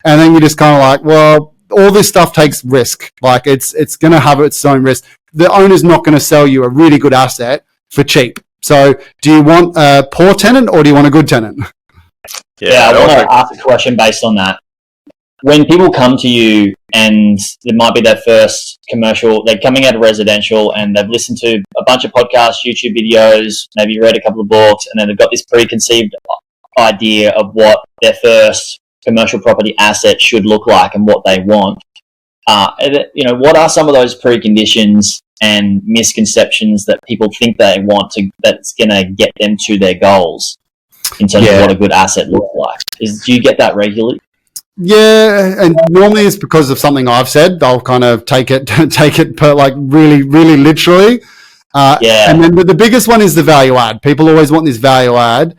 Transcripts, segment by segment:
And then you're just kind of like, well, all this stuff takes risk. Like it's going to have its own risk. The owner's not going to sell you a really good asset for cheap. So do you want a poor tenant or do you want a good tenant? Yeah, I want to ask a question based on that. When people come to you and it might be their first commercial, they're coming out of residential and they've listened to a bunch of podcasts, YouTube videos, maybe read a couple of books, and then they've got this preconceived idea of what their first commercial property asset should look like and what they want. What are some of those preconditions and misconceptions that people think they want that's going to get them to their goals in terms of what a good asset looks like? Do you get that regularly? Yeah, and normally it's because of something I've said. They'll kind of take it really, really literally. And then the biggest one is the value add. People always want this value add.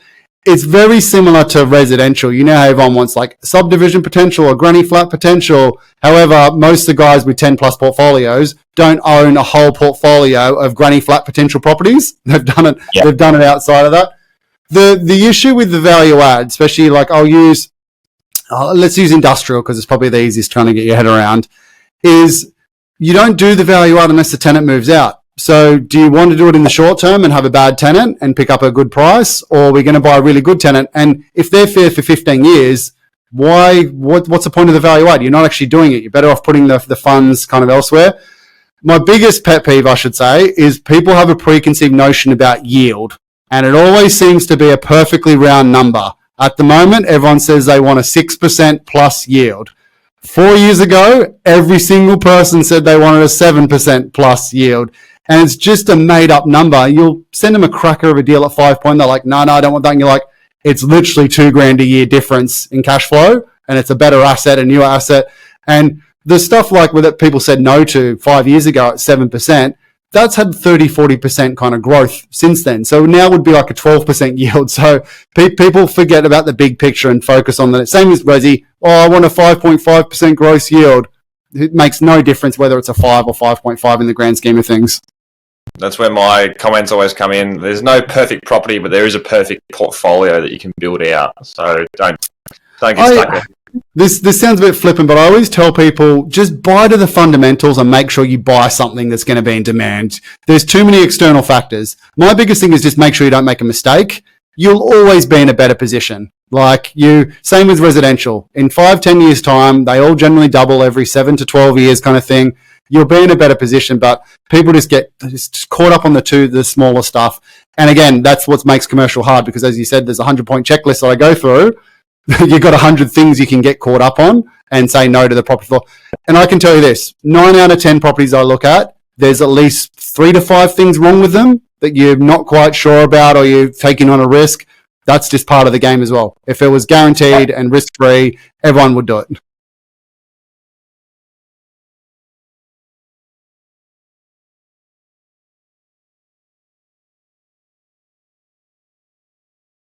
It's very similar to residential. You know how everyone wants like subdivision potential or granny flat potential. However, most of the guys with 10 plus portfolios don't own a whole portfolio of granny flat potential properties. They've done it. Yeah. They've done it outside of that. The issue with the value add, especially like let's use industrial because it's probably the easiest trying to get your head around, is you don't do the value add unless the tenant moves out. So do you want to do it in the short term and have a bad tenant and pick up a good price, or are we going to buy a really good tenant? And if they're there for 15 years, what's the point of the value add? You're not actually doing it. You're better off putting the funds kind of elsewhere. My biggest pet peeve, I should say, is people have a preconceived notion about yield, and it always seems to be a perfectly round number. At the moment, everyone says they want a 6% plus yield. 4 years ago, every single person said they wanted a 7% plus yield. And it's just a made up number. You'll send them a cracker of a deal at 5 point. They're like, no, I don't want that. And you're like, it's literally $2,000 a year difference in cash flow. And it's a better asset, a newer asset. And the stuff like that people said no to 5 years ago at 7%, that's had 30-40% kind of growth since then. So now would be like a 12% yield. So people forget about the big picture and focus on the same as Resi. Oh, I want a 5.5% gross yield. It makes no difference whether it's a 5 or 5.5 in the grand scheme of things. That's where my comments always come in. There's no perfect property, but there is a perfect portfolio that you can build out. So don't get stuck there. This sounds a bit flippant, but I always tell people just buy to the fundamentals and make sure you buy something that's going to be in demand. There's too many external factors. My biggest thing is just make sure you don't make a mistake. You'll always be in a better position. Same with residential. In 5-10 years time, they all generally double every 7 to 12 years kind of thing. You'll be in a better position, but people just get caught up on the smaller stuff. And again, that's what makes commercial hard because as you said, there's a 100-point checklist that I go through. You've got 100 things you can get caught up on and say no to the property for. And I can tell you this, 9 out of 10 properties I look at, there's at least 3 to 5 things wrong with them that you're not quite sure about or you're taking on a risk. That's just part of the game as well. If it was guaranteed and risk-free, everyone would do it.